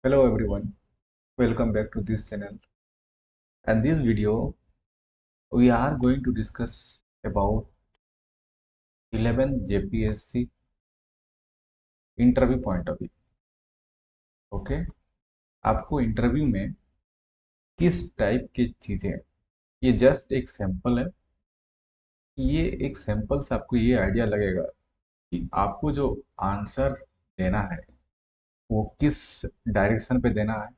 Hello everyone, welcome back to this channel. And this video we are going to discuss about 11th JPSC interview point of view. Okay, आपको interview में किस type की चीजें, ये just एक sample है. ये एक सैंपल से आपको ये आइडिया लगेगा कि आपको जो आंसर देना है वो किस डायरेक्शन पे देना है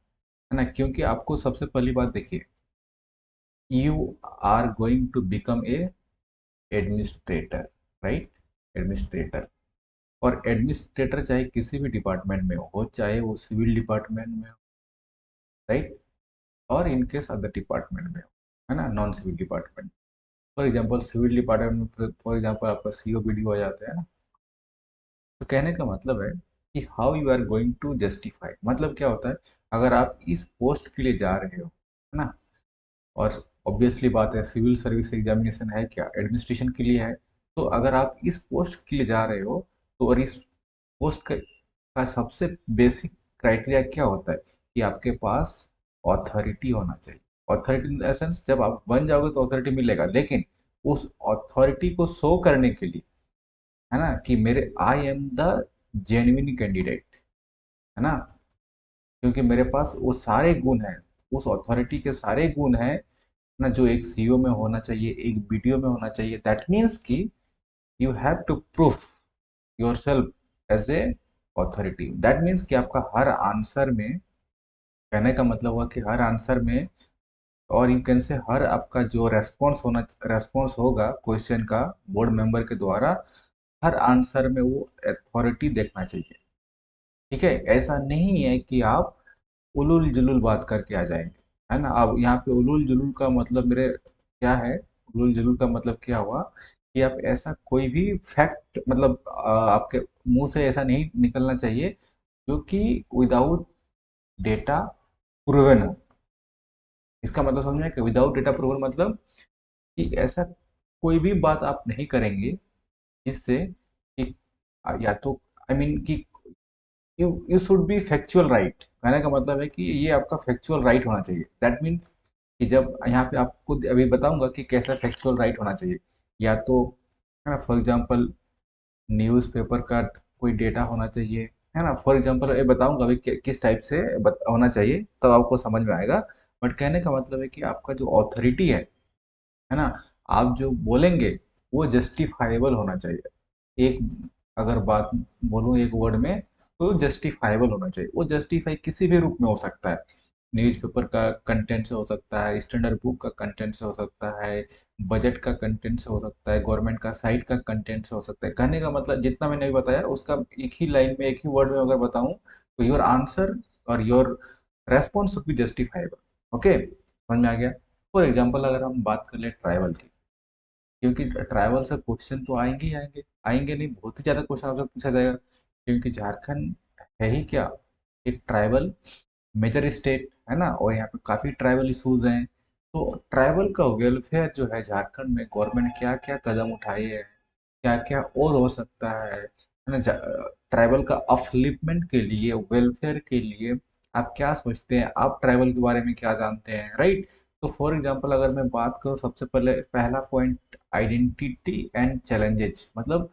ना. क्योंकि आपको सबसे पहली बात देखिए, you are going to become a administrator, right. Administrator, और एडमिनिस्ट्रेटर चाहे किसी भी डिपार्टमेंट में हो, चाहे वो सिविल डिपार्टमेंट में हो, राइट, और इन केस अदर डिपार्टमेंट में हो, है ना, non civil department. For example civil department में फॉर एग्जांपल आपका सीओ बीडीओ आ जाता है ना. तो कहने का मतलब है कि how you are going to justify, मतलब क्या होता है, अगर आप इस पोस्ट के लिए जा रहे हो, है ना, और ऑब्वियसली बात है सिविल सर्विस एग्जामिनेशन है क्या, एडमिनिस्ट्रेशन के लिए है. तो अगर आप इस पोस्ट के लिए जा रहे हो, तो और इस पोस्ट का सबसे बेसिक क्राइटेरिया क्या होता है कि आपके पास ऑथोरिटी होना चाहिए. ऑथोरिटी इन एसेंस, जब आप बन जाओगे तो ऑथोरिटी मिलेगा, लेकिन उस ऑथोरिटी को शो करने के लिए, है ना, कि मेरे आई एम द जेन्युइन कैंडिडेट, है ना, क्योंकि मेरे पास वो सारे गुण हैं, उस अथॉरिटी के सारे गुण हैं ना, जो एक सीईओ में होना चाहिए, एक बीडीओ में होना चाहिए. दैट मीन्स कि you have to proof yourself as a authority. That means कि आपका हर आंसर में, कहने का मतलब हुआ कि हर आंसर में, और यू कैन से हर आपका जो रेस्पॉन्स होगा क्वेश्चन का बोर्ड मेंबर के द्वारा, हर आंसर में वो अथॉरिटी देखना चाहिए. ठीक है, ऐसा नहीं है कि आप उलूल जुलूल बात करके आ जाएंगे, है ना. अब यहाँ पे उलूल जुलूल का मतलब मेरे क्या है, उलूल जुलूल का मतलब क्या हुआ कि आप ऐसा कोई भी फैक्ट, मतलब आपके मुंह से ऐसा नहीं निकलना चाहिए जो कि विदाउट डेटा प्रूवन हो. इसका मतलब समझ में कि विदाउट डेटा प्रूवन मतलब कि ऐसा कोई भी बात आप नहीं करेंगे जिससे कि या तो आई मीन कि you should be factual right. कहने का मतलब है कि ये आपका फैक्चुअल राइट होना चाहिए. दैट मीन्स कि जब यहाँ पे आपको अभी बताऊंगा कि कैसा फैक्चुअल राइट होना चाहिए, या तो, है ना, फॉर एग्जांपल न्यूज़पेपर का कोई डेटा होना चाहिए, है ना. फॉर एग्जांपल ये बताऊंगा अभी किस टाइप से होना चाहिए, तब आपको समझ में आएगा. बट कहने का मतलब है कि आपका जो ऑथोरिटी है ना, आप जो बोलेंगे वो जस्टिफाइबल होना चाहिए. एक अगर बात बोलूँ एक वर्ड में, तो जस्टिफाइबल होना चाहिए. वो जस्टिफाई किसी भी रूप में हो सकता है, न्यूज़पेपर का कंटेंट से हो सकता है, स्टैंडर्ड बुक का कंटेंट से हो सकता है, बजट का कंटेंट से हो सकता है, गवर्नमेंट का साइट का कंटेंट से हो सकता है. कहने का मतलब जितना मैंने अभी बताया उसका एक ही लाइन में, एक ही वर्ड में अगर बताऊं, तो योर आंसर और your response should be justifiable. Okay, समझ में आ गया. फॉर एग्जाम्पल अगर हम बात कर ले ट्राइबल की, क्योंकि ट्राइबल से क्वेश्चन तो आएंगे ही आएंगे, आएंगे नहीं, बहुत ही ज़्यादा क्वेश्चन आपसे पूछा जाएगा, क्योंकि झारखंड है ही क्या, एक ट्राइबल मेजर स्टेट है ना, और यहाँ पे काफ़ी ट्राइबल इशूज हैं. तो ट्राइबल का वेलफेयर जो है झारखंड में, गवर्नमेंट क्या क्या कदम उठाई है, क्या क्या और हो सकता है ना, ट्राइबल का अपलिफ्टमेंट के लिए, वेलफेयर के लिए आप क्या सोचते हैं, आप ट्राइबल के बारे में क्या जानते हैं, राइट. तो फॉर एग्जांपल अगर मैं बात करूँ, सबसे पहले पहला पॉइंट आइडेंटिटी एंड चैलेंजेज, मतलब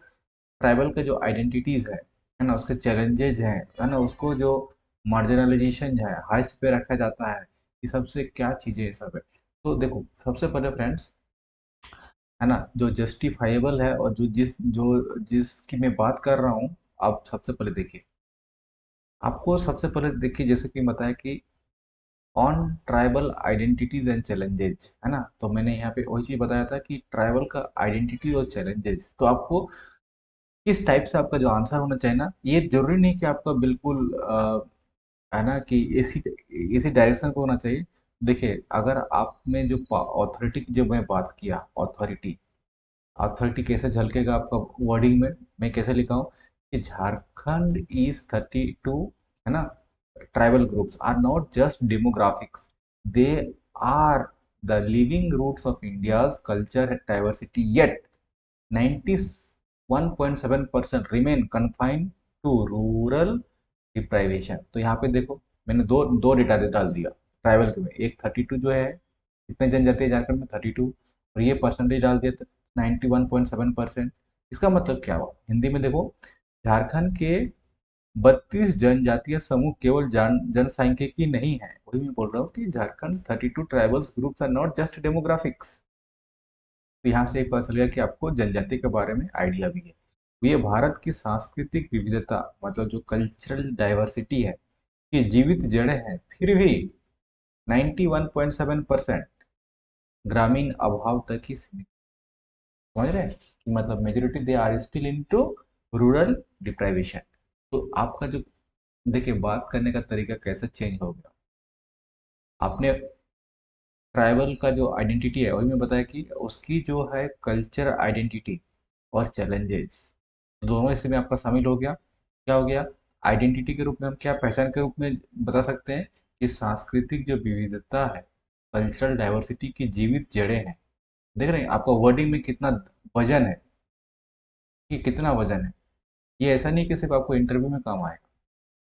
ट्राइबल के जो आइडेंटिटीज है ना, उसके चैलेंजेज हैं, है ना, उसको जो मार्जिनलाइजेशन है, हाइस्ट पे रखा जाता है, ये सबसे क्या चीज़ें ये सब है. तो देखो सबसे पहले फ्रेंड्स, है ना, जो जस्टिफाइबल है और जिसकी मैं बात कर रहा हूँ, आप सबसे पहले देखिए, आपको सबसे पहले देखिए, जैसे कि बताया कि on tribal identities and challenges, है ना. तो मैंने यहाँ पे वही चीज़ बताया था कि ट्राइबल का आइडेंटिटी और चैलेंजेस, तो आपको किस टाइप से आपका जो आंसर होना चाहिए ना, ये जरूरी नहीं कि आपका बिल्कुल है ना कि इसी इसी डायरेक्शन पे होना चाहिए. देखिए अगर आप में जो ऑथोरिटी की जो मैं बात किया, ऑथोरिटी, अथॉरिटी कैसे झलकेगा आपका वर्डिंग में, मैं कैसे लिखा हूँ कि झारखंड इज 32, है ना, tribal groups are not just demographics, they are the living roots of India's culture diversity, yet 91.7% remain confined to rural deprivation. तो यहाँ पे देखो, मैंने दो दो डेटा डाल दिया ट्राइबल के में। एक 32 जो है, कितने जनजाति है झारखंड में, 32, और ये परसेंटेज डाल दिया 91.7%। इसका मतलब क्या हुआ हिंदी में देखो, झारखंड के 32 जनजातीय समूह केवल जनसांख्यिकी नहीं है। वही मैं बोल रहा हूँ कि Jharkhand 32 tribals groups are not just demographics. तो यहाँ से एक पता चल गया कि आपको जनजाति के बारे में आइडिया भी है। तो ये भारत की सांस्कृतिक विविधता, मतलब जो कल्चरल डाइवर्सिटी है, की जीवित जड़ें हैं, फिर भी 91.7% ग्रामीण अभाव तक ही सीमित। समझ रहे हैं कि मतलब majority they are still into rural deprivation. तो आपका जो, देखिए बात करने का तरीका कैसे चेंज हो गया। आपने ट्राइबल का जो आइडेंटिटी है, वही में बताया कि उसकी जो है कल्चर आइडेंटिटी और चैलेंजेस, दोनों इसमें आपका शामिल हो गया। क्या हो गया, आइडेंटिटी के रूप में हम क्या पहचान के रूप में बता सकते हैं कि सांस्कृतिक जो विविधता है, कल्चरल डाइवर्सिटी की जीवित जड़ें हैं। देख रहे हैं आपका वर्डिंग में कितना वजन है, कि कितना वजन है। ये ऐसा नहीं कि सिर्फ आपको इंटरव्यू में काम आएगा,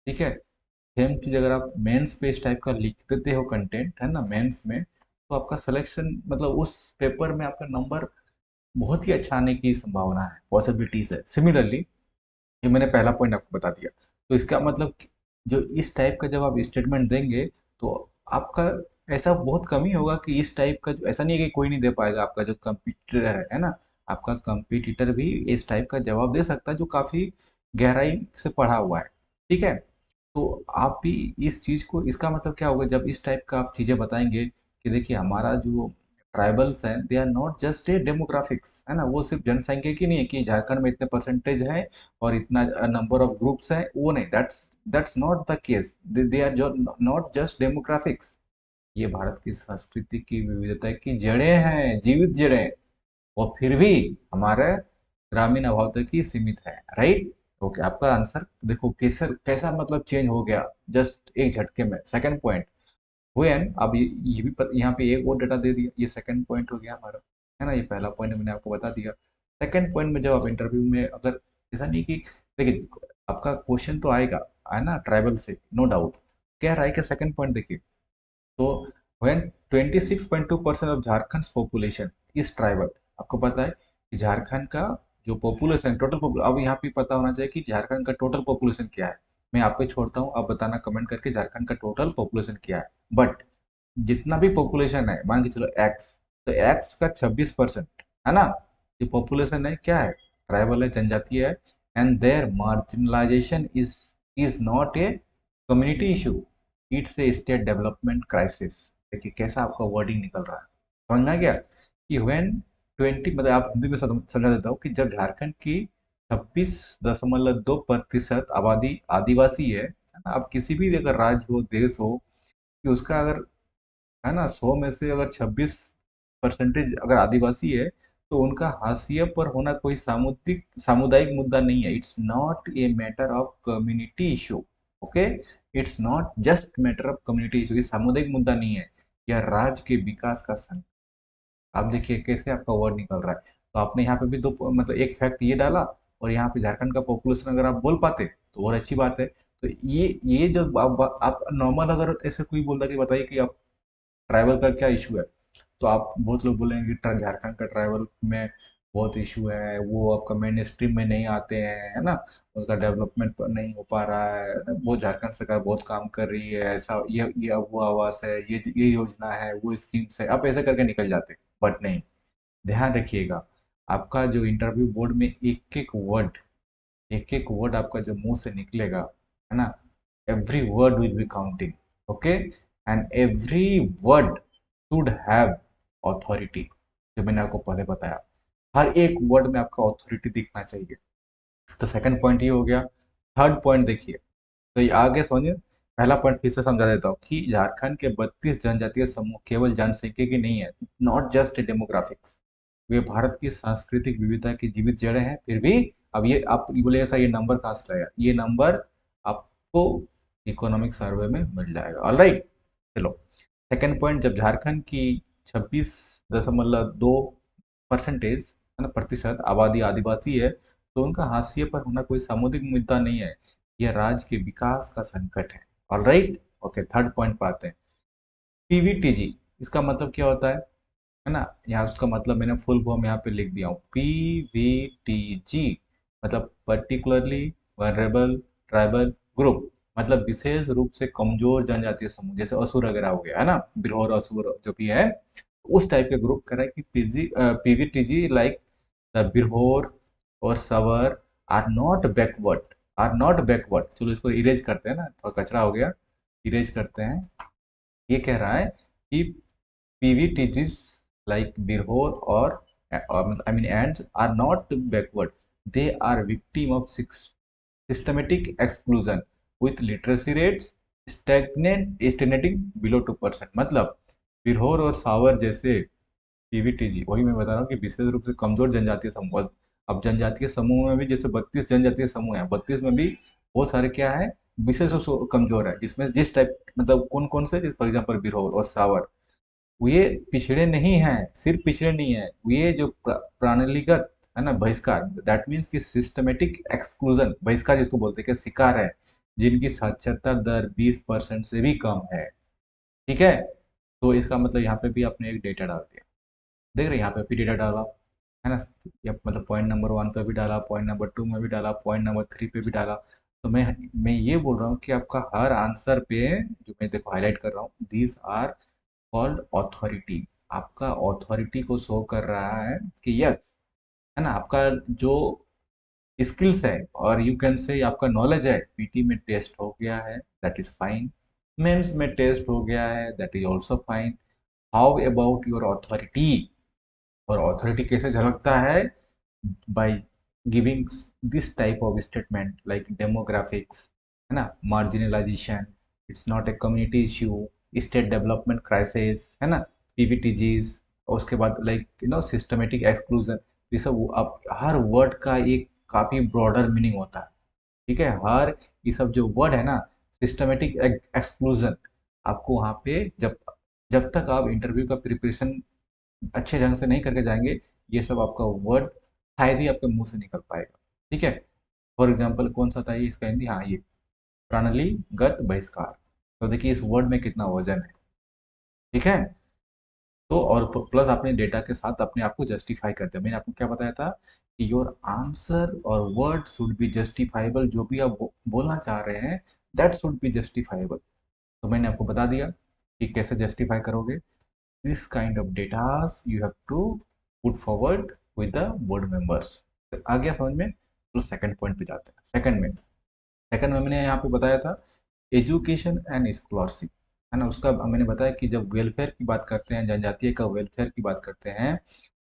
ठीक है। सेम चीज अगर आप मेंस पे इस टाइप का लिख देते हो कंटेंट, है ना, मेंस में, तो आपका सिलेक्शन, मतलब उस पेपर में आपका नंबर बहुत ही अच्छा आने की संभावना है, पॉसिबिलिटीज है। सिमिलरली, ये मैंने पहला पॉइंट आपको बता दिया। तो इसका मतलब जो इस टाइप का जब आप स्टेटमेंट देंगे, तो आपका ऐसा बहुत कम ही होगा कि इस टाइप का, जो ऐसा नहीं है कि कोई नहीं दे पाएगा, आपका जो कंपटीटर है ना, आपका कंपटीटर भी इस टाइप का जवाब दे सकता है, जो काफी गहराई से पढ़ा हुआ है, ठीक है। तो आप भी इस चीज को, इसका मतलब क्या होगा जब इस टाइप का आप चीजें बताएंगे कि देखिए हमारा जो ट्राइबल्स हैं, they are not just a demographics, है ना, वो सिर्फ जनसंख्या की नहीं है कि झारखंड में इतने परसेंटेज है और इतना नंबर ऑफ ग्रुप्स हैं, वो नहीं, that's not the case. They are not just demographics. ये भारत की संस्कृति की विविधता की जड़ें हैं, जीवित जड़ें, और फिर भी हमारे ग्रामीण अभाव तक ही सीमित है, राइट। ओके, आपका आंसर देखो कैसे, कैसा मतलब चेंज हो गया जस्ट एक झटके में। सेकंड पॉइंट, व्हेन, अब ये भी यहाँ पे एक और डेटा दे दिया, ये सेकंड पॉइंट हो गया हमारा, है ना। ये पहला पॉइंट मैंने आपको बता दिया। सेकंड पॉइंट में जब आप इंटरव्यू में, अगर ऐसा नहीं कि, देखिए आपका क्वेश्चन तो आएगा, है ना, ट्राइबल से, नो डाउट। क्या रहा है कि सेकंड पॉइंट देखिए, तो when 26.2% of Jharkhand population is tribal. आपको पता है कि झारखंड का जो पॉपुलेशन, टोटल पॉपुलेशन, अब यहाँ पे पता होना चाहिए कि झारखंड का टोटल पॉपुलेशन क्या है। मैं आप पे छोड़ता हूँ, आप बताना कमेंट करके झारखंड का टोटल पॉपुलेशन क्या है। बट जितना भी पॉपुलेशन है, मान के चलो एक्स, तो एक्स का 26%, है ना, ये पॉपुलेशन है, क्या है, ट्राइबल है, जनजातीय है। And their marginalisation is not a community issue, it's a state development crisis. देखिए कैसा आपका वर्डिंग निकल रहा है, समझ में आ गया कि व्हेन 20, मतलब आप हिंदी में समझा देता हूँ कि जब झारखंड की 26.2% आबादी आदिवासी है ना, अब किसी भी अगर राज्य हो, देश हो, कि उसका अगर, है ना, 100 में से अगर 26% अगर आदिवासी है, तो उनका हाशिए पर होना कोई सामुदायिक मुद्दा नहीं है। It's not a matter of community issue, okay, it's not just matter of community issue, ये सामुदायिक मुद्दा नहीं है, यह राज्य के विकास का संकट। आप देखिए कैसे आपका वर्ड निकल रहा है। तो आपने यहाँ पे भी दो, मतलब एक फैक्ट ये डाला, और यहाँ पे झारखंड का पॉपुलेशन अगर आप बोल पाते तो और अच्छी बात है। तो ये जो आप नॉर्मल अगर ऐसे कोई बोलता कि बताइए कि आप ट्राइबल का क्या इशू है, तो आप बहुत लोग बोलेंगे कि झारखंड का ट्राइबल में बहुत इशू है, वो आपका मेन स्ट्रीम में नहीं आते हैं, है ना, उनका डेवलपमेंट नहीं हो पा रहा है, वो झारखंड सरकार बहुत काम कर रही है, ऐसा, ये वो आवास है, ये योजना है, वो स्कीम्स है, आप ऐसे करके निकल जाते। बट नहीं, ध्यान रखिएगा, आपका जो इंटरव्यू बोर्ड में एक एक वर्ड आपका जो मुंह से निकलेगा, है ना, every word will be counting, okay, and every word should have authority, जो मैंने आपको पहले बताया, हर एक वर्ड में आपका ऑथोरिटी दिखना चाहिए। तो सेकंड पॉइंट ये हो गया। थर्ड पॉइंट देखिए, तो ये आगे समझिए, पहला पॉइंट फिर से समझा देता हूँ कि झारखंड के 32 जनजातीय समूह केवल जनसंख्या की नहीं है, नॉट जस्ट डेमोग्राफिक्स, वे भारत की सांस्कृतिक विविधता की जीवित जड़ें हैं, फिर भी। अब ये आप बोले ऐसा, ये नंबर कहाँ से लाया, ये नंबर आपको इकोनॉमिक सर्वे में मिल जाएगा, ऑलराइट। चलो, सेकंड पॉइंट, जब झारखंड की 26.2% है ना, प्रतिशत आबादी आदिवासी है, तो उनका हाशिए पर होना कोई सामुदायिक मुद्दा नहीं है, यह राज्य के विकास का संकट है, ऑलराइट। ओके, थर्ड पॉइंट पे आते हैं। पीवीटीजी, इसका मतलब क्या होता है ना, यहाँ उसका मतलब मैंने फुल फॉर्म यहाँ पे लिख दिया हूँ, पीवीटीजी मतलब पर्टिकुलरली वनरेबल ट्राइबल ग्रुप, मतलब विशेष रूप से कमजोर जनजातीय समूह, जैसे असुर वगैरह हो गया है ना, बिरहोर असुर जो भी है, उस टाइप के ग्रुप कह रहा है कि पीवीटीजी लाइक द बिरहोर और सवर आर नॉट बैकवर्ड। चलो इसको इरेज करते हैं ना, थोड़ा कचरा हो गया, इरेज करते हैं। ये कह रहा है कि PVTGs like Birhor or I mean ants are not backward. They are victim of systematic exclusion with literacy rates stagnating below 2%। मतलब बिरहोर और सावर जैसे पीवीटीजी, वही मैं बता रहा हूँ कि विशेष रूप से कमजोर जनजातीय समूह। अब जनजातीय समूह में भी जैसे 32 जनजातीय समूह है, 32 में भी बहुत सारे क्या है, विशेष रूप से कमजोर है, जिसमें जिस टाइप मतलब कौन कौन से, फॉर एग्जाम्पल बिरहोर और सावर, ये पिछड़े नहीं हैं, सिर्फ पिछड़े नहीं है, ये जो प्रणालीगत है ना बहिष्कार, दैट मीन्स कि सिस्टमेटिक एक्सक्लूजन, बहिष्कार जिसको बोलते हैं, कि शिकार है, जिनकी साक्षरता दर 20% से भी कम है। ठीक है, तो इसका मतलब यहाँ पे भी आपने एक डेटा डाल दिया, देख रहे हैं यहाँ पे भी डेटा डाला है ना, या मतलब पॉइंट नंबर 1 पे भी डाला, पॉइंट नंबर 2 में भी डाला, पॉइंट नंबर 3 पे भी डाला। तो मैं ये बोल रहा हूँ कि आपका हर आंसर पे, जो मैं देखो हाईलाइट कर रहा हूँ, दीज आर कॉल्ड ऑथोरिटी, आपका ऑथोरिटी को शो कर रहा है कि यस, है ना, आपका जो स्किल्स है और यू कैन से आपका नॉलेज है, पीटी में टेस्ट हो गया है, दैट इज फाइन, मेंस में टेस्ट हो गया है, that is also fine. How about your authority? और ऑथोरिटी कैसे झलकता है? by giving this type of statement like demographics, है ना, marginalization, it's not a community issue, state development crisis, है ना, पीवीटीजीज, और उसके बाद लाइक सिस्टमेटिक एक्सक्लूजन, ये सब अब हर वर्ड का एक काफी ब्रॉडर मीनिंग होता है। ठीक है, हर ये सब जो वर्ड है ना, सिस्टमेटिक एक्सक्लूजन, आपको वहाँ पे जब जब तक आप इंटरव्यू का प्रिपरेशन अच्छे ढंग से नहीं करके जाएंगे, ये सब आपका वर्ड शायद ही आपके मुंह से निकल पाएगा। ठीक है, फॉर एग्जाम्पल कौन सा था ये, इसका हिंदी, हाँ ये प्रणालीगत बहिष्कार। तो देखिए इस वर्ड में कितना वजन है। ठीक है, तो और प्लस आपने डेटा के साथ अपने आप को जस्टिफाई करते हैं। मैंने आपको क्या बताया था कि योर आंसर और वर्ड शुड बी जस्टिफाइबल, जो भी आप बोलना चाह रहे हैं दैट शुड बी जस्टिफाइबल। तो मैंने आपको बता दिया कि कैसे जस्टिफाई करोगे। this kind of data you have to put forward with the board members। तो आ गया समझ में? तो सेकंड पॉइंट पे जाते हैं। सेकंड में मैंने यहाँ पे बताया था एजुकेशन एंड स्कॉलरशिप, है ना, उसका मैंने बताया कि जब वेलफेयर की बात करते हैं, जनजातीय का वेलफेयर की बात करते हैं,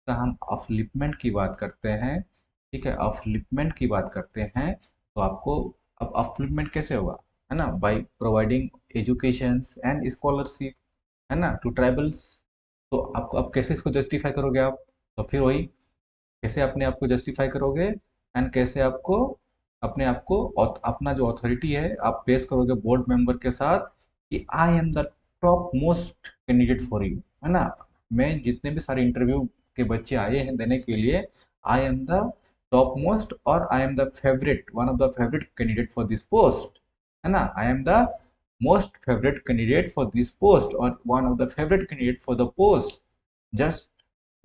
तो हम अपलिफ्टमेंट की बात करते हैं। ठीक है, अपलिफ्टमेंट की बात करते हैं, तो आपको अब अपलिफ्टमेंट कैसे होगा, है ना, by providing education and scholarship, है ना, टू ट्राइबल्स। तो आपको अब कैसे इसको जस्टिफाई करोगे आप? तो फिर वही, कैसे अपने आप को जस्टिफाई करोगे एंड कैसे आपको अपने आप को अपना जो अथॉरिटी है आप पेश करोगे बोर्ड मेंबर के साथ कि आई am the top most candidate for you, है ना, मैं जितने भी सारे इंटरव्यू के बच्चे आए हैं देने के लिए, I am the top most और I am the favourite, one of the favourite candidate for this post, है ना, I am the most favourite candidate for this post और one of the favourite candidate for the post, just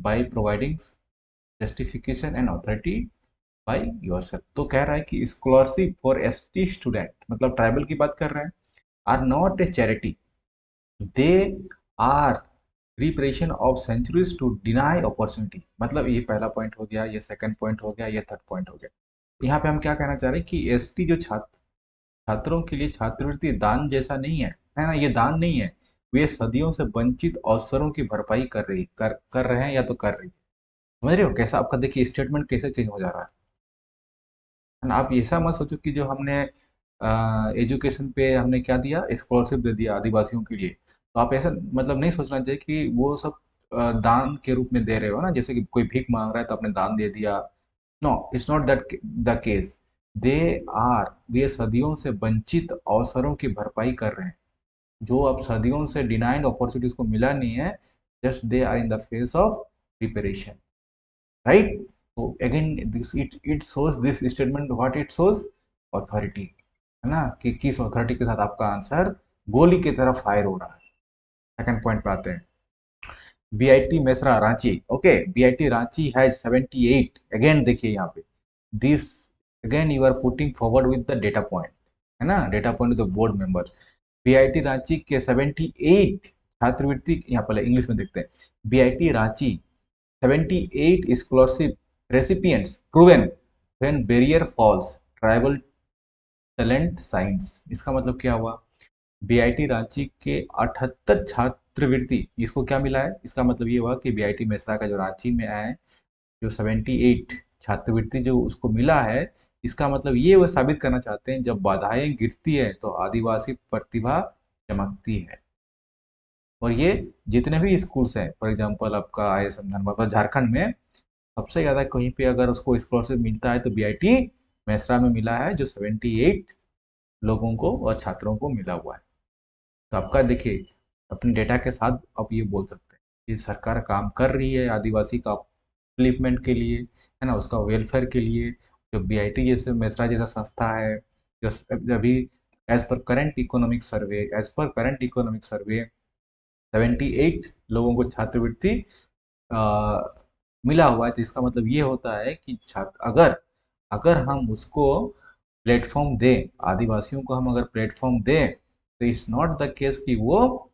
by providing justification and authority by yourself। तो कह रहा है कि scholarship for ST student, मतलब tribal की बात कर रहे हैं, are not a charity, they are reparation of centuries to deny opportunity. मतलब ये पहला पॉइंट हो गया, ये सेकंड पॉइंट हो गया, ये थर्ड पॉइंट हो गया। यहाँ पे हम क्या कहना चाह रहे हैं कि एसटी जो छात्रों के लिए छात्रवृत्ति दान जैसा नहीं है ना, ये दान नहीं है, वे सदियों से वंचित अवसरों की भरपाई कर रहे हैं या तो कर रही है। समझ रहे हो कैसा आपका, देखिए स्टेटमेंट कैसे चेंज हो जा रहा है ना। आप ऐसा मत सोचो कि जो हमने एजुकेशन पे हमने क्या दिया, स्कॉलरशिप दे दिया आदिवासियों के लिए, तो आप ऐसा मतलब नहीं सोचना चाहिए कि वो सब दान के रूप में दे रहे हो ना, जैसे कि कोई भीख मांग रहा है तो आपने दान दे दिया। No, it's not that the case. They are, वे सदियों से वंचित अवसरों की भरपाई कर रहे हैं, जो अब सदियों से डिनाइड अपॉर्चुनिटीज को मिला नहीं है, just they are in the face of preparation, right. तो again this it shows, this statement what it shows, authority, है ना, कि किस अथॉरिटी के साथ आपका आंसर गोली की तरह फायर हो रहा है। सेकंड पॉइंट पे आते हैं। BIT Mesra Ranchi, okay, BIT Ranchi has 78, again देखिए यहाँ पे this, again you are putting forward with the data point, है ना, data point the board member. BIT Ranchi के 78 छात्रवृत्ति, यहाँ पहले इंग्लिश में देखते हैं, BIT Ranchi 78 scholarship recipients proven when barrier falls tribal talent science. इसका मतलब क्या हुआ, बीआईटी रांची के 78 छात्रवृत्ति, इसको क्या मिला है, इसका मतलब ये हुआ कि बीआईटी मेसरा का जो रांची में है जो 78 छात्रवृत्ति जो उसको मिला है, इसका मतलब ये वो साबित करना चाहते हैं जब बाधाएं गिरती है तो आदिवासी प्रतिभा चमकती है। और ये जितने भी स्कूल्स हैं, फॉर एग्जांपल आपका I S M Dhanbad Jharkhand में सबसे ज़्यादा कहीं पे अगर उसको स्कॉलरशिप मिलता है तो बीआईटी मेसरा में मिला है, जो 78 लोगों को और छात्रों को मिला हुआ है। तो आपका देखिए अपने डेटा के साथ आप ये बोल सकते हैं कि सरकार काम कर रही है आदिवासी का अपलिफ्टमेंट के लिए, है ना, उसका वेलफेयर के लिए। जो बीआईटी जैसे मेसरा जैसा संस्था है, जो अभी as per current economic survey 78 लोगों को छात्रवृत्ति आ, मिला हुआ है। तो इसका मतलब ये होता है कि छात्र अगर अगर हम उसको प्लेटफॉर्म दें, आदिवासियों को हम अगर प्लेटफॉर्म दें, तो इट्स नॉट द केस कि वो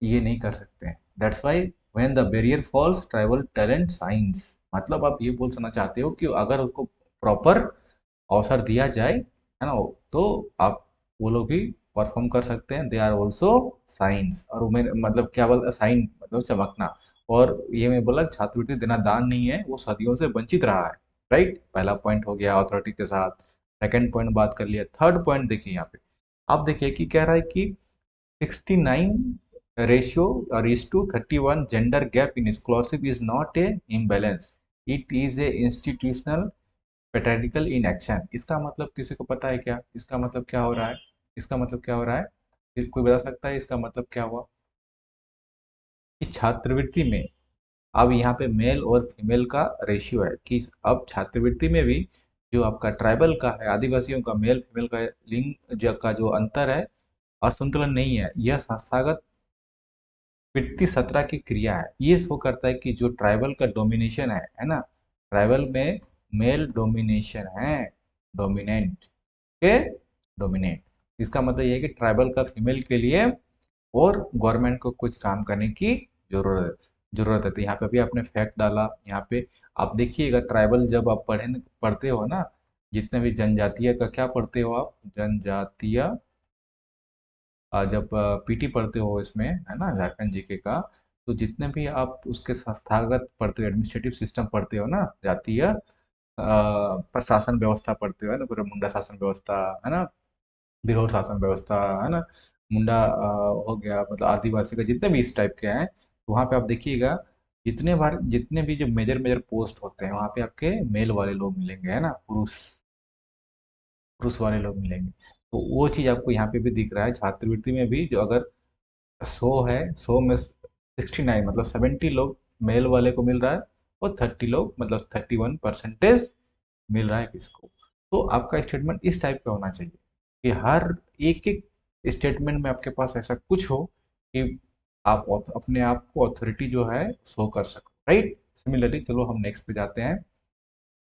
ये नहीं कर सकते हैं। That's why when the barrier falls tribal talent science, मतलब आप ये बोलना चाहते हो कि अगर उसको प्रॉपर अवसर दिया जाए, है ना, तो आप वो लोग भी परफॉर्म कर सकते हैं। दे आर ऑल्सो साइंस, और मैं मतलब क्या बोल साइन मतलब चमकना। और ये मैं बोला छात्रवृत्ति देना दान नहीं है, वो सदियों से वंचित रहा है। राइट, पहला पॉइंट हो गया अथॉरिटी के साथ। सेकंड पॉइंट बात कर लिया, थर्ड पॉइंट देखिए यहाँ पे, आप देखिए कि कह रहा है कि 69 ratio or is to 31 gender gap in scholarship is not a imbalance, it is a institutional patriarchal in action। इसका मतलब किसी को पता है क्या, इसका मतलब क्या हो रहा है, इसका मतलब क्या हो रहा है, कोई बता सकता है इसका मतलब क्या हुआ, कि छात्रवृत्ति में अब यहाँ पे मेल और फीमेल का रेशियो है, कि अब छात्रवृत्ति में भी जो आपका ट्राइबल का है, आदिवासियों का मेल फीमेल का लिंग का जो अंतर है, असंतुलन नहीं है, यह संस्थागत वृत्ति सत्रह की क्रिया है। ये शो करता है कि जो ट्राइबल का डोमिनेशन है ना, ट्राइबल में मेल डोमिनेशन है, डोमिनेंट के डोमिनेट। इसका मतलब ये है कि ट्राइबल का फीमेल के लिए और गवर्नमेंट को कुछ काम करने की जरूरत जरूरत है। तो यहाँ पे भी आपने फैक्ट डाला यहाँ पे। आप देखिएगा ट्राइबल जब आप पढ़ते हो ना, जितने भी जनजातीय का क्या पढ़ते हो आप, जनजातीय जब पीटी पढ़ते हो इसमें, है ना, झारखंड जीके का, तो जितने भी आप उसके संस्थागत पढ़ते हो, एडमिनिस्ट्रेटिव सिस्टम पढ़ते हो ना, जातीय प्रशासन व्यवस्था पढ़ते हो, है ना, पूरा मुंडा शासन व्यवस्था, है ना, बिरहोर शासन व्यवस्था, है ना, मुंडा हो गया, मतलब आदिवासी का जितने भी इस टाइप के हैं, तो वहाँ पे आप देखिएगा जितने भी जो मेजर मेजर पोस्ट होते हैं वहाँ पे आपके मेल वाले लोग मिलेंगे, है ना, पुरुष पुरुष वाले लोग मिलेंगे। तो वो चीज़ आपको यहाँ पे भी दिख रहा है छात्रवृत्ति में भी, जो अगर 100 है, 100 में 69 मतलब 70 लोग मेल वाले को मिल रहा है, और 30 लोग मतलब 31% मिल रहा है किसको। तो आपका स्टेटमेंट इस टाइप का होना चाहिए कि हर एक एक स्टेटमेंट में आपके पास ऐसा कुछ हो कि आप अपने आप को अथॉरिटी जो है शो कर सको। राइट, सिमिलरली चलो हम नेक्स्ट पे जाते हैं।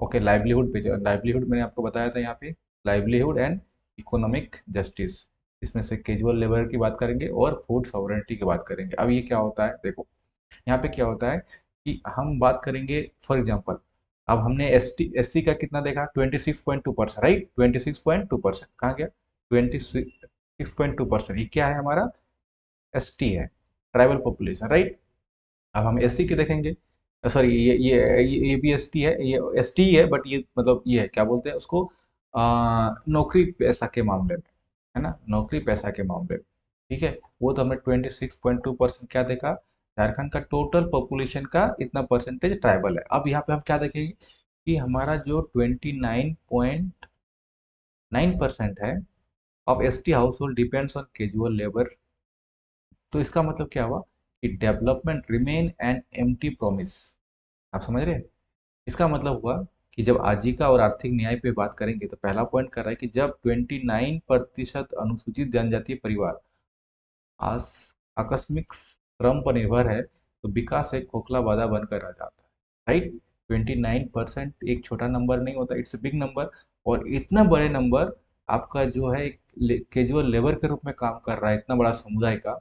ओके, लाइवलीहुड पे, लाइवलीहुड मैंने आपको बताया था यहाँ पे, लाइवलीहुड एंड इकोनॉमिक जस्टिस, इसमें से कैजुअल लेबर की बात करेंगे और फूड सॉवरेनिटी की बात करेंगे। अब ये क्या होता है देखो, यहाँ पे क्या होता है कि हम बात करेंगे फॉर एग्जांपल, अब हमने एस सी का कितना देखा, 26.2%, राइट, 26.2%, कहाँ गया, 26.2%, ये क्या है हमारा, एस टी है, ट्राइबल पॉपुलेशन, राइट। अब हम एस सी की देखेंगे, सॉरी ये भी एस टी है, ये एस टी है, बट ये मतलब ये है क्या बोलते हैं उसको, नौकरी पैसा के मामले में, है ना, नौकरी पैसा के मामले में, ठीक है। वो तो हमने 26.2% क्या देखा, झारखंड का टोटल पॉपुलेशन का इतना परसेंटेज ट्राइबल है। अब यहाँ पे हम क्या देखेंगे कि हमारा जो 29.9% है of S tea house hold depends on casual labour. तो इसका मतलब क्या हुआ कि development remain an empty promise. आप समझ रहे हैं, इसका मतलब हुआ कि जब आजीविका और आर्थिक न्याय पे बात करेंगे तो पहला पॉइंट कर रहा है कि जब 29% अनुसूचित जनजातीय परिवार आस आकस्मिक श्रम पर निर्भर है तो विकास एक खोखला वादा बनकर रह जाता है, राइट। 29% एक छोटा नंबर नहीं होता, इट्स ए बिग नंबर। और इतना बड़े नंबर आपका जो है एक कैजुअल लेबर के रूप में काम कर रहा है इतना बड़ा समुदाय का,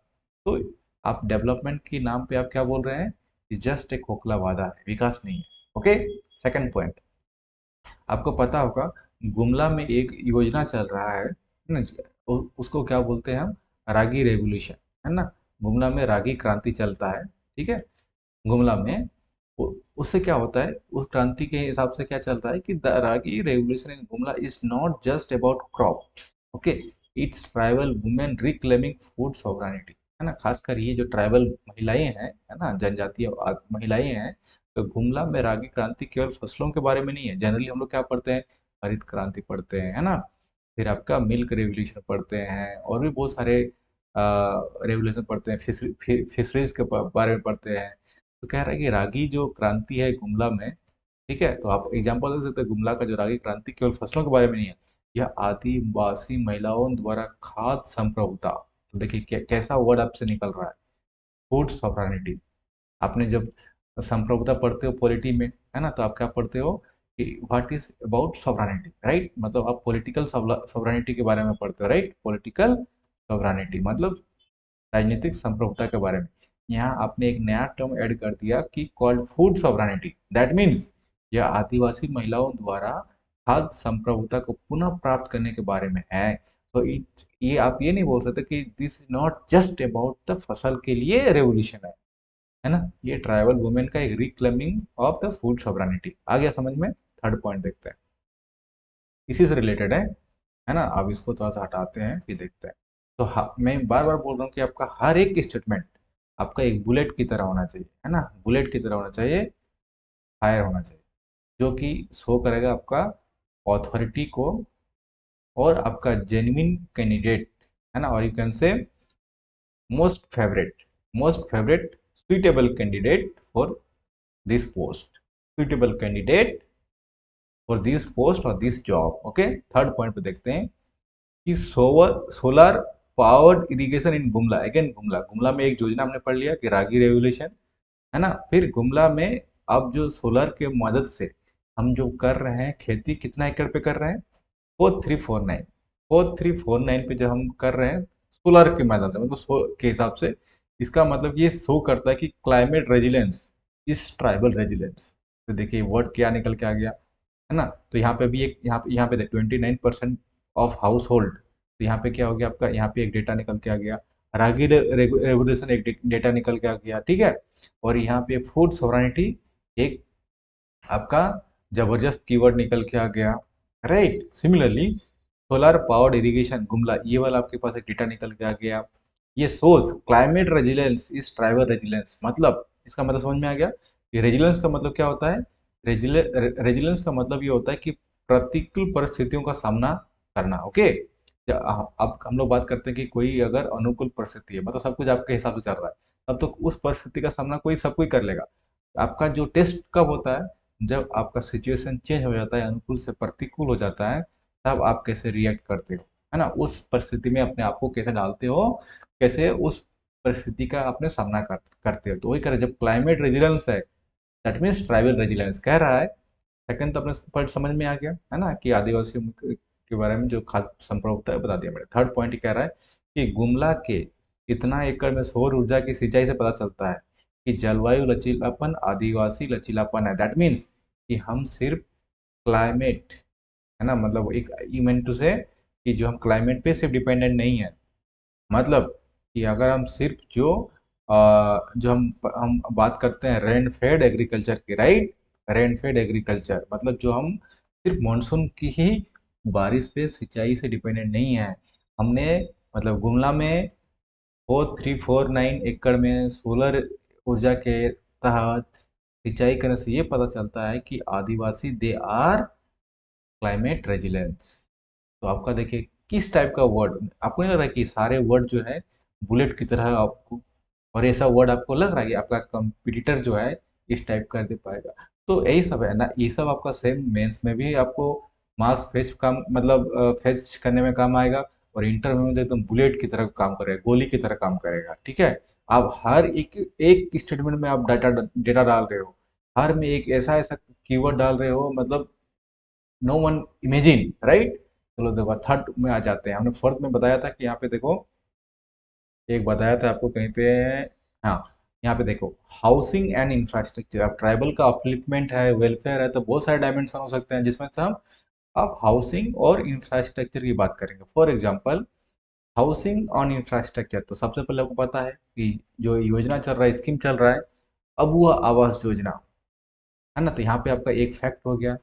तो आप डेवलपमेंट के नाम पे आप क्या बोल रहे हैं कि जस्ट एक खोखला वादा है, विकास नहीं है। ओके। सेकंड पॉइंट, आपको पता होगा गुमला में एक योजना चल रहा है ना, उसको क्या बोलते हैं हम, रागी रेवोल्यूशन, है ना। गुमला में रागी क्रांति चलता है, ठीक है। गुमला में उससे क्या होता है, उस क्रांति के हिसाब से क्या चल रहा है कि the ragi revolution in Gumla is not just about crop, okay, it's tribal women reclaiming food sovereignty, है ना। खासकर ये जो ट्राइबल महिलाएं हैं, है ना, जनजातीय महिलाएं हैं, तो गुमला में रागी क्रांति केवल फसलों के बारे में नहीं है। जनरली हम लोग क्या पढ़ते हैं, हरित क्रांति पढ़ते हैं, है ना। फिर आपका मिल्क रेवोल्यूशन पढ़ते हैं और भी बहुत सारे रेवोल्यूशन पढ़ते हैं, फिशरीज के बारे में पढ़ते हैं। तो कह रहा है कि रागी जो क्रांति है गुमला में, ठीक है, तो आप एग्जांपल दे सकते हैं, गुमला का जो रागी क्रांति केवल फसलों के बारे में नहीं है, यह आदिवासी महिलाओं द्वारा खाद्य संप्रभुता, तो देखिए कैसा वर्ड आपसे निकल रहा है, फूड सॉवरेनिटी। आपने जब संप्रभुता पढ़ते हो पॉलिटी में, है ना, तो आप क्या पढ़ते हो कि what is about sovereignty, right. मतलब आप पॉलिटिकल सॉवरेनिटी के बारे में पढ़ते हो, राइट। पॉलिटिकल सॉवरेनिटी मतलब राजनीतिक संप्रभुता के बारे में। यहाँ आपने एक नया टर्म ऐड कर दिया कि called food sovereignty, that means यह आदिवासी महिलाओं द्वारा खाद्य संप्रभुता को पुनः प्राप्त करने के बारे में है। तो ये आप ये नहीं बोल सकते कि this is not just about the फसल के लिए रेवोल्यूशन है ना। ये ट्राइबल वुमेन का एक reclaiming of the food sovereignty आ गया समझ में। थर्ड पॉइंट देखते हैं, इसी से रिलेटेड है ना। अब इसको थोड़ा सा हटाते हैं फिर देखते हैं। तो मैं बार बार बोल रहा हूँ कि आपका हर एक स्टेटमेंट आपका एक बुलेट की तरह होना चाहिए, है ना, बुलेट की तरह होना चाहिए, फायर होना चाहिए, जो कि शो करेगा आपका ऑथोरिटी को और आपका जेन्युइन कैंडिडेट, है ना। और you can say most favourite suitable candidate for this post, suitable candidate for this post और this job. Okay. Third point पे देखते हैं कि solar powered irrigation in Gumla. Again Gumla, Gumla में एक योजना हमने पढ़ लिया कि रागी रेवोल्यूशन, है ना। फिर गुमला में अब जो सोलर के मदद से हम जो कर रहे हैं खेती, कितना एकड़ पे कर रहे हैं, 4349 पे जब हम कर रहे हैं सोलर के माध्यम से, मतलब के हिसाब से, इसका मतलब ये शो करता है कि क्लाइमेट रेजिलेंस इस ट्राइबल रेजिलेंस। तो देखिए वर्ड क्या निकल के आ गया, है ना। तो यहाँ पे भी एक, यहाँ पे 29% ऑफ हाउस होल्ड, तो यहाँ पे क्या हो गया आपका, यहाँ पे एक डेटा निकल के आ गया, रागी रेगुलेशन एक डेटा निकल के आ गया, ठीक है। और यहाँ पे फूड सोवरेनिटी एक आपका जबरदस्त कीवर्ड निकल के आ गया, right. Similarly solar powered irrigation Gumla, ये वाला आपके पास एक डेटा निकल के आ गया। ये source climate resilience is tribal resilience, मतलब इसका मतलब समझ में आ गया कि रेजिलेंस का मतलब क्या होता है। रेजिलेंस का मतलब ये होता है कि प्रतिकूल परिस्थितियों का सामना करना। ओके। अब हम लोग बात करते हैं कि कोई अगर अनुकूल परिस्थिति है, मतलब सब कुछ आपके हिसाब से चल रहा है, तब तो उस परिस्थिति का सामना कोई सब कोई कर लेगा। आपका जो टेस्ट कब होता है, जब आपका सिचुएशन चेंज हो जाता है, अनुकूल से प्रतिकूल हो जाता है, तब आप कैसे रिएक्ट करते हो, है ना। उस परिस्थिति में अपने आप को कैसे डालते हो, कैसे उस परिस्थिति का अपने सामना करते हो। तो वही करे, जब climate resilience that means tribal resilience कह रहा है। सेकंड तो अपने पॉइंट समझ में आ गया, है ना, कि आदिवासियों के बारे में जो खाद्य संप्रभुता है बता दिया मैंने। थर्ड पॉइंट कह रहा है कि गुमला के इतना एकड़ में सौर ऊर्जा की सिंचाई से पता चलता है कि जलवायु लचीलापन आदिवासी लचीलापन है। दैट मीन्स कि हम सिर्फ क्लाइमेट, है ना, मतलब एक यू मीन टू से कि जो हम क्लाइमेट पे सिर्फ डिपेंडेंट नहीं है, मतलब कि अगर हम सिर्फ जो हम बात करते हैं रेन फेड एग्रीकल्चर की, राइट। रेन फेड एग्रीकल्चर मतलब जो हम सिर्फ मानसून की ही बारिश पे सिंचाई से डिपेंडेंट नहीं है। हमने मतलब गुमला में 4349 एकड़ में सोलर ऊर्जा के तहत सिंचाई करने से ये पता चलता है कि आदिवासी दे आर क्लाइमेट रेजिलेंस। तो आपका देखिए किस टाइप का वर्ड, आपको नहीं लग रहा है कि सारे वर्ड जो है बुलेट की तरह आपको, और ऐसा वर्ड आपको लग रहा है कि आपका कंपटीटर जो है इस टाइप कर दे पाएगा। तो यही सब है ना, ये सब आपका सेम मेंस में भी आपको मार्क्स फेच काम मतलब फेच करने में काम आएगा। और इंटरव्यू में तो एकदम बुलेट की तरह काम करेगा, गोली की तरह काम करेगा। ठीक है, आप हर एक एक स्टेटमेंट में आप डाटा डेटा डाल रहे हो, हर में एक ऐसा ऐसा कीवर्ड डाल रहे हो, मतलब नो वन इमेजिन, राइट। चलो देखो थर्ड में आ जाते हैं। हमने फोर्थ में बताया था कि यहाँ पे देखो, एक बताया था आपको कहीं पे, हाँ, यहाँ पे देखो हाउसिंग एंड इंफ्रास्ट्रक्चर। अब ट्राइबल का अपलिफ्टमेंट है, वेलफेयर है, तो बहुत सारे डायमेंशन हो सकते हैं जिसमें से हम अब हाउसिंग और इंफ्रास्ट्रक्चर की बात करेंगे। For example housing on infrastructure, तो सबसे पहले आपको पता है कि जो योजना चल रहा है, स्कीम चल रहा है, अब वो आवास योजना है ना। तो यहाँ पे आपका एक फैक्ट हो गया,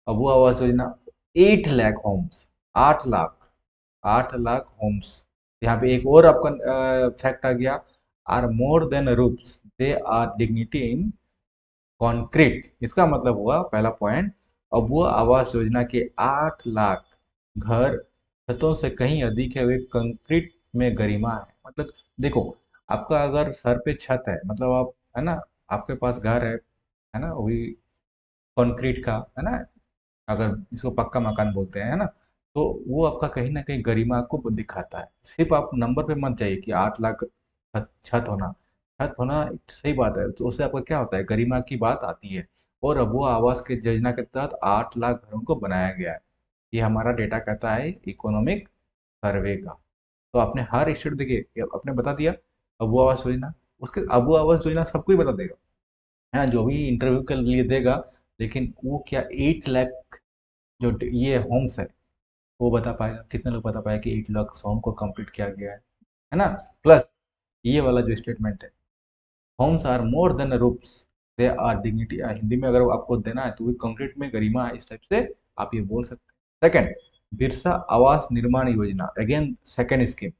अब वो आवास योजना 8 लाख होम्स, 8 लाख, 8 लाख होम्स। यहाँ पे एक और आपका फैक्ट आ गया, are more than roofs they are dignity in concrete. इसका मतलब हुआ पहला पॉइंट, अब वो आवास योजना के 8 लाख घर छतों से कहीं अधिक है, वे कंक्रीट में गरिमा है। मतलब देखो, आपका अगर सर पे छत है, मतलब आप, है ना, आपके पास घर है ना, वही कंक्रीट का, है ना, अगर इसको पक्का मकान बोलते हैं, है ना, तो वो आपका कहीं ना कहीं गरिमा को दिखाता है। सिर्फ आप नंबर पे मत जाइए कि 8 लाख छत होना, छत होना सही बात है, तो उससे आपका क्या होता है, गरिमा की बात आती है। और अब वो आवास के योजना के तहत 8 लाख घरों को बनाया गया है। ये हमारा डेटा कहता है इकोनॉमिक सर्वे का। तो आपने हर स्टेट देखिए, ये आपने बता दिया अब वो आवास योजना, उसके अब वो आवास योजना सबको ही बता देगा, हाँ, जो भी इंटरव्यू के लिए देगा। लेकिन वो क्या 8 लाख जो ये होम्स है, वो बता पाएगा, कितने लोग बता पाएगा कि 8 लाख होम को कंप्लीट किया गया है ना। प्लस ये वाला जो स्टेटमेंट है, homes are more than roofs they are dignity, Hindi में अगर आपको देना है तो वो कंक्रीट में गरिमा है, इस टाइप से आप ये बोल सकते हैं। सेकंड, बिरसा आवास निर्माण योजना, अगेन सेकंड स्कीम,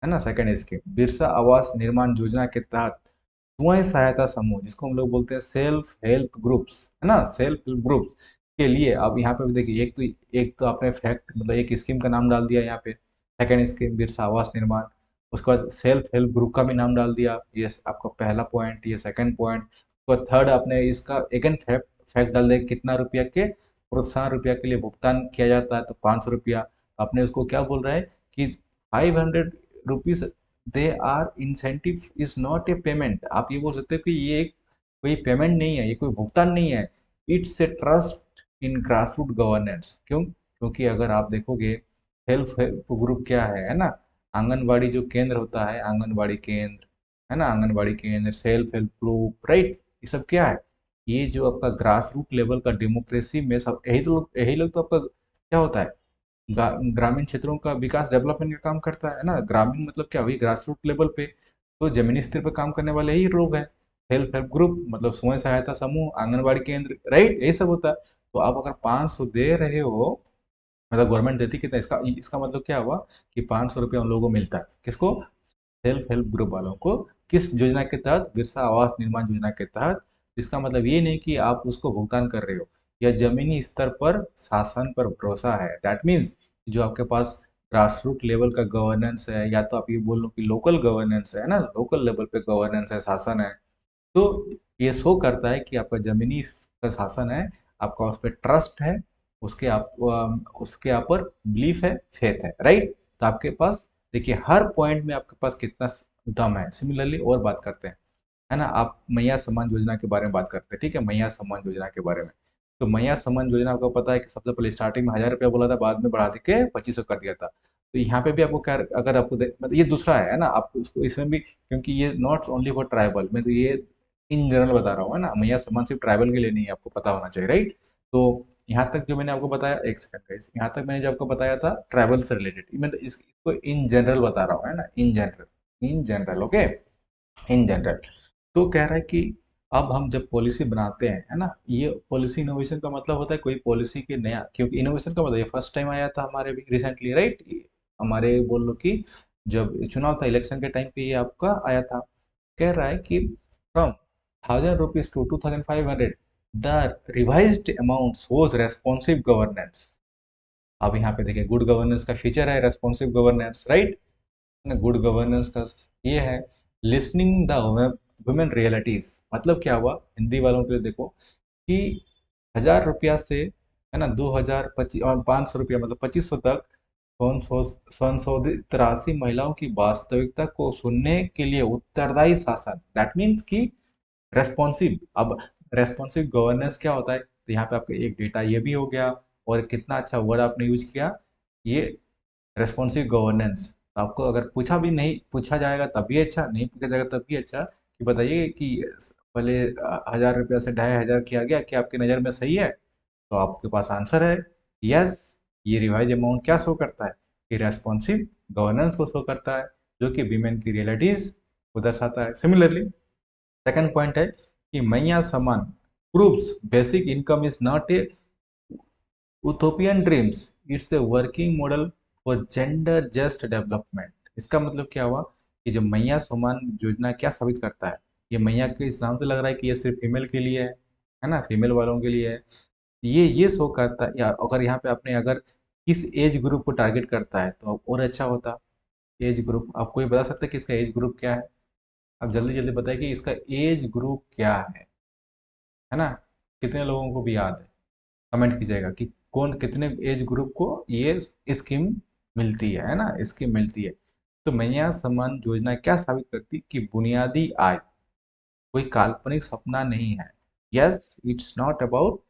है ना, सेकंड स्कीम बिरसा आवास निर्माण योजना के तहत स्वयं सहायता समूह, जिसको हम लोग बोलते हैं सेल्फ हेल्प ग्रुप्स, है ना, सेल्फ हेल्प ग्रुप्स के लिए। अब यहाँ पे भी देखिए, एक तो आपने फैक्ट मतलब एक स्कीम का नाम डाल दिया यहाँ पे, सेकंड स्कीम बिरसा आवास निर्माण, उसके बाद सेल्फ हेल्प ग्रुप का भी नाम डाल दिया, ये आपका पहला पॉइंट, ये सेकंड पॉइंट। उसके बाद थर्ड आपने इसका अगेन फैक्ट फैक्ट डाल दिया, कितना रुपया के प्रोत्साहन रुपया के लिए भुगतान किया जाता है, तो 500 रुपया। आपने उसको क्या बोल रहा है कि 500 rupees they are incentive is not a payment. आप ये बोल सकते हो कि ये एक कोई पेमेंट नहीं है, ये कोई भुगतान नहीं है, it's a trust in grassroot governance. क्यों? क्योंकि अगर आप देखोगे सेल्फ हेल्प ग्रुप क्या है ना, आंगनबाड़ी जो केंद्र होता है, आंगनबाड़ी केंद्र, है ना, आंगनबाड़ी केंद्र, सेल्फ हेल्प ग्रुप, राइट, ये सब क्या है, ये जो आपका ग्रास रूट लेवल का डेमोक्रेसी में सब यही लोग तो आपका क्या होता है, ग्रामीण क्षेत्रों का विकास डेवलपमेंट का काम करता है ना। ग्रामीण मतलब क्या, वही ग्रास रूट लेवल पे, तो जमीनी स्तर पर काम करने वाले ही लोग हैं। सेल्फ हेल्प ग्रुप मतलब स्वयं सहायता समूह, आंगनबाड़ी केंद्र, राइट, यही सब होता है। तो आप अगर 500 दे रहे हो, मतलब गवर्नमेंट देती कितना, इसका इसका मतलब क्या हुआ कि 500 रुपया उन लोगों को मिलता है, किसको, सेल्फ हेल्प ग्रुप वालों को। किस योजना के तहत, बिरसा आवास निर्माण योजना के तहत। इसका मतलब ये नहीं कि आप उसको भुगतान कर रहे हो, या जमीनी स्तर पर शासन पर भरोसा है, दैट मीन्स जो आपके पास ग्रास रूट लेवल का गवर्नेंस है, या तो आप ये बोल लो कि लोकल गवर्नेंस है ना, लोकल लेवल पे गवर्नेंस है, शासन है। तो ये शो करता है कि आपका जमीनी का शासन है, आपका उस पर ट्रस्ट है, उसके आप पर बिलीफ है, फेथ है, राइट। तो आपके पास देखिए हर पॉइंट में आपके पास कितना दम है। सिमिलरली और बात करते हैं, है ना, आप मैया सम्मान योजना के बारे में बात करते हैं, ठीक है, मैया सम्मान योजना के बारे में। तो मैया सम्मान योजना आपको पता है कि सबसे पहले स्टार्टिंग में 1000 रुपया बोला था, बाद में बढ़ा के 2500 कर दिया था। तो यहाँ पे भी आपको क्या, अगर आपको मतलब ये दूसरा है ना, आपको उसको इसमें भी, क्योंकि ये नॉट ओनली फॉर ट्राइबल, मैं तो ये इन जनरल बता रहा हूँ, है ना, मैया सम्मान सिर्फ ट्राइबल के लिए नहीं है, आपको पता होना चाहिए, राइट। तो यहाँ तक जो मैंने आपको बताया, एक सेकंड गाइस, यहाँ तक मैंने जो आपको बताया था ट्राइबल से रिलेटेड, मैं तो इसको इन जनरल बता रहा हूँ, है ना, in general, in general, okay, in general. तो कह रहा है कि अब हम जब पॉलिसी बनाते हैं, है ना, ये पॉलिसी इनोवेशन का मतलब होता है कोई पॉलिसी के नया, क्योंकि इनोवेशन का मतलब ये फर्स्ट टाइम आया था हमारे भी रिसेंटली, राइट, हमारे बोल लो कि जब चुनाव था, इलेक्शन के टाइम पे ये आपका आया था। कह रहा है कि from 1000 rupees to 2500, the revised amount shows responsive governance. अब यहाँ पे देखिए गुड गवर्नेंस का फीचर है responsive governance, right, good governance का ये है लिसनिंग द वुमेन रियलिटीज। मतलब क्या हुआ हिंदी वालों के लिए, देखो कि 1000 रुपया से, है ना, 2025 और 500 रुपया मतलब 2500 तक संशोधित राशि महिलाओं की वास्तविकता को सुनने के लिए उत्तरदायी शासन, दैट मीन्स कि रेस्पॉन्सिव। अब रेस्पॉन्सिव गवर्नेंस क्या होता है, तो यहाँ पे आपका एक डेटा ये भी हो गया, और कितना अच्छा वर्ड आपने यूज किया, ये रेस्पॉन्सिव गवर्नेंस। आपको अगर पूछा भी नहीं, पूछा जाएगा तब भी अच्छा, नहीं पूछा जाएगा तब भी अच्छा, कि बताइए कि पहले 1000 रुपया से 2500 किया गया, क्या आपकी नज़र में सही है? तो आपके पास आंसर है यस। ये रिवाइज अमाउंट क्या शो करता है, कि रेस्पॉन्सिव गवर्नेंस को शो करता है, जो कि वीमेन की रियलिटीज को दर्शाता है। सिमिलरली सेकंड पॉइंट है कि Maiya Samman proves basic income is not a utopian dreams, it's a working model for gender just development. इसका मतलब क्या हुआ, कि जो मैया समान योजना क्या साबित करता है, ये मैया के इस नाम से लग रहा है कि ये सिर्फ फीमेल के लिए है ना, फीमेल वालों के लिए है। ये शो करता है यार, अगर यहाँ पे आपने अगर किस एज ग्रुप को टारगेट करता है तो और अच्छा होता। एज ग्रुप आपको ये बता सकते हैं कि इसका एज ग्रुप क्या है? आप जल्दी जल्दी बताइए कि इसका एज ग्रुप क्या है ना? कितने लोगों को भी याद है? कमेंट कीजिएगा कि कौन कितने एज ग्रुप को ये स्कीम मिलती है ना, स्कीम मिलती है। तो मैया समान योजना क्या साबित करती, कि बुनियादी आय कोई काल्पनिक सपना नहीं है। यस, इट्स नॉट अबाउट,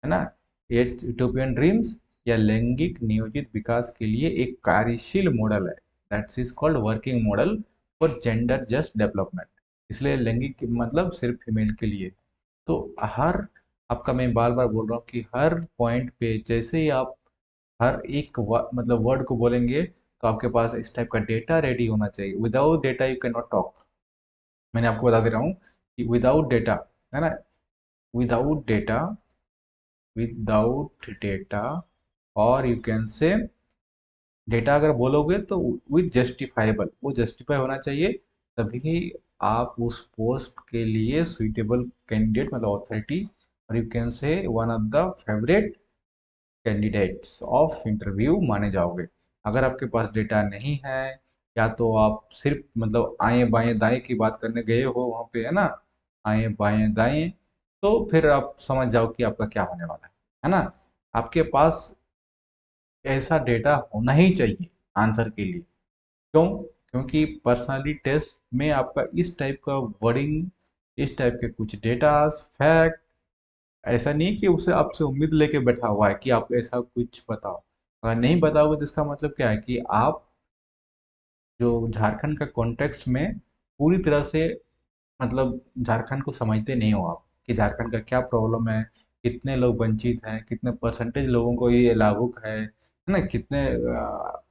है ना, एट्स यूटोपियन ड्रीम्स, या लैंगिक नियोजित विकास के लिए एक कार्यशील मॉडल है, that's is called working model for gender just development. इसलिए लैंगिक मतलब सिर्फ फीमेल के लिए। तो हर, आपका मैं बार बार बोल रहा हूँ कि हर पॉइंट पे जैसे ही आप हर एक मतलब वर्ड को बोलेंगे, तो आपके पास इस टाइप का डेटा रेडी होना चाहिए। Without data you can not talk. मैंने आपको बता दे रहा हूँ कि विदाउट डेटा, है ना, विदाउट डेटा, विदाउट डेटा, और यू कैन से डेटा अगर बोलोगे तो विद जस्टिफाइबल, वो जस्टिफाई होना चाहिए, तभी आप उस पोस्ट के लिए सुइटेबल कैंडिडेट मतलब ऑथोरिटी, और यू कैन से one of the favourite candidates of interview माने जाओगे। अगर आपके पास डेटा नहीं है, या तो आप सिर्फ मतलब आए बाएं दाएं की बात करने गए हो वहाँ पे, है ना, आए बाएं दाएं, तो फिर आप समझ जाओ कि आपका क्या होने वाला है ना। आपके पास ऐसा डेटा होना ही चाहिए आंसर के लिए। क्यों? क्योंकि पर्सनालिटी टेस्ट में आपका इस टाइप का वर्डिंग, इस टाइप के कुछ डेटास फैक्ट, ऐसा नहीं कि उसे आपसे उम्मीद लेके बैठा हुआ है कि आप ऐसा कुछ बताओ। अगर नहीं बताओगे तो इसका मतलब क्या है, कि आप जो झारखंड का कॉन्टेक्स्ट में पूरी तरह से मतलब झारखंड को समझते नहीं हो आप, कि झारखंड का क्या प्रॉब्लम है, कितने लोग वंचित हैं, कितने परसेंटेज लोगों को ये लाभुक है ना, कितने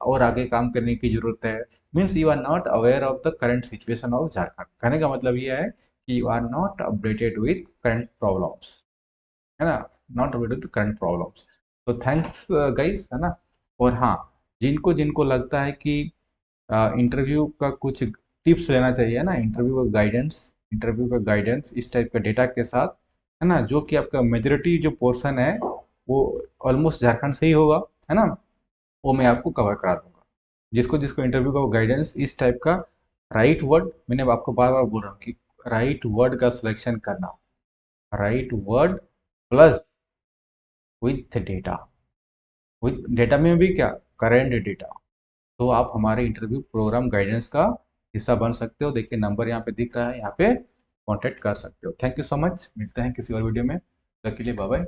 और आगे काम करने की जरूरत है। Means you are not aware of the current situation of Jharkhand. कहने का मतलब ये है कि you are not updated with current problems, है ना, not updated with current problems. तो थैंक्स गाइस, है ना। और हाँ, जिनको जिनको लगता है कि इंटरव्यू का कुछ टिप्स लेना चाहिए ना, इंटरव्यू का गाइडेंस, इंटरव्यू का गाइडेंस इस टाइप का डेटा के साथ, है ना, जो कि आपका मेजोरिटी जो पोर्शन है वो ऑलमोस्ट झारखंड से ही होगा, है ना, वो मैं आपको कवर करा दूंगा। जिसको जिसको इंटरव्यू का गाइडेंस इस टाइप का, राइट वर्ड, मैंने आपको बार बार बोल रहा हूँ कि राइट वर्ड का सिलेक्शन करना, right word plus with data, with data में भी क्या, करेंट डेटा। तो आप हमारे इंटरव्यू प्रोग्राम गाइडेंस का हिस्सा बन सकते हो। देखिए नंबर यहाँ पे दिख रहा है, यहाँ पे कांटेक्ट कर सकते हो। थैंक यू सो मच, मिलते हैं किसी और वीडियो में, तब तक के लिए बाय बाय।